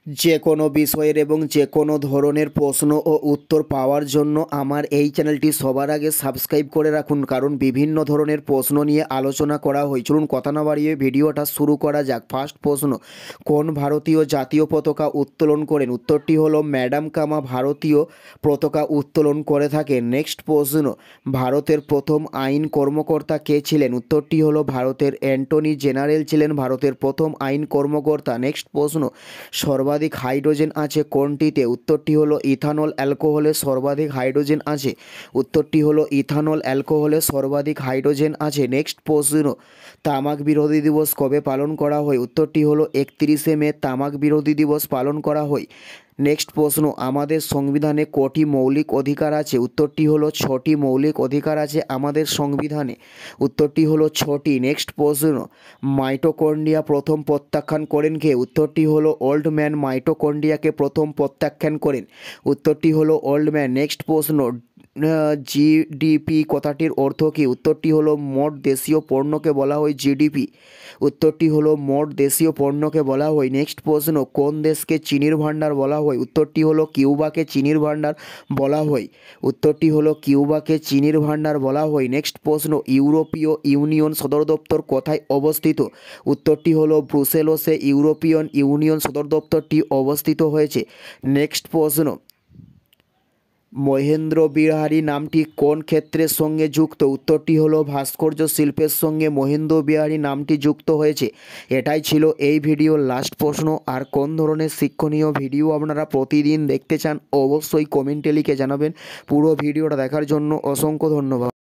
যে কোনো বিষয়ের এবং যে কোনো ধরনের প্রশ্ন ও উত্তর পাওয়ার জন্য আমার এই চ্যানেলটি সবার আগে সাবস্ক্রাইব করে রাখুন, কারণ বিভিন্ন ধরনের প্রশ্ন নিয়ে আলোচনা করা হয়। চলুন কথা না বাড়িয়ে ভিডিওটা শুরু করা যাক। ফার্স্ট প্রশ্ন, কোন ভারতীয় জাতীয় পতাকা উত্তোলন করেন? উত্তরটি হলো ম্যাডাম কামা ভারতীয় পতাকা উত্তোলন করে থাকেন। নেক্সট প্রশ্ন, ভারতের প্রথম আইন কর্মকর্তা কে ছিলেন? উত্তরটি হলো ভারতের অ্যাটর্নি জেনারেল ছিলেন ভারতের প্রথম আইন কর্মকর্তা। নেক্সট প্রশ্ন, সর্বাধিক হাইড্রোজেন আছে কোনটিতে? উত্তরটি হলো ইথানল অ্যালকোহলে সর্বাধিক হাইড্রোজেন আছে। উত্তরটি হলো ইথানল অ্যালকোহলে সর্বাধিক হাইড্রোজেন আছে। নেক্সট প্রশ্ন, তামাক বিরোধী দিবস কবে পালন করা হয়? উত্তরটি হলো 31শে মে তামাক বিরোধী দিবস পালন করা হয়। নেক্সট প্রশ্ন, আমাদের সংবিধানে কটি মৌলিক অধিকার আছে? উত্তরটি হলো 6টি মৌলিক অধিকার আছে আমাদের সংবিধানে। উত্তরটি হলো 6টি। নেক্সট প্রশ্ন, মাইটোকন্ড্রিয়া প্রথম প্রত্যাখ্যান করেন কে? উত্তরটি হলো ওল্ড ম্যান মাইটোকন্ড্রিয়াকে প্রথম প্রত্যাখ্যান করেন। উত্তরটি হলো ওল্ড ম্যান। নেক্সট প্রশ্ন, জিডিপি কথাটির অর্থ কী? উত্তরটি হলো মোট দেশীয় পণ্যকে বলা হয় জিডিপি। উত্তরটি হলো মোট দেশীয় পণ্যকে বলা হয়। নেক্সট প্রশ্ন, কোন দেশকে চিনির ভাণ্ডার বলা হয়? উত্তরটি হলো কিউবাকে চিনির ভাণ্ডার বলা হয়। উত্তরটি হলো কিউবাকে চিনির ভাণ্ডার বলা হয়। নেক্সট প্রশ্ন, ইউরোপীয় ইউনিয়ন সদর দপ্তর কোথায় অবস্থিত? উত্তরটি হলো ব্রুসেলসে ইউরোপিয়ান ইউনিয়ন সদর দপ্তরটি অবস্থিত হয়েছে। নেক্সট প্রশ্ন, মহেন্দ্র বিহারী নামটি কোন ক্ষেত্রের সঙ্গে যুক্ত? উত্তরটি হলো ভাস্কর্য শিল্পের সঙ্গে মহেন্দ্র বিহারী নামটি যুক্ত হয়েছে। এটাই ছিল এই ভিডিওর লাস্ট প্রশ্ন। আর কোন ধরনের শিক্ষণীয় ভিডিও আপনারা প্রতিদিন দেখতে চান অবশ্যই কমেন্টে লিখে জানাবেন। পুরো ভিডিওটা দেখার জন্য অসংখ্য ধন্যবাদ।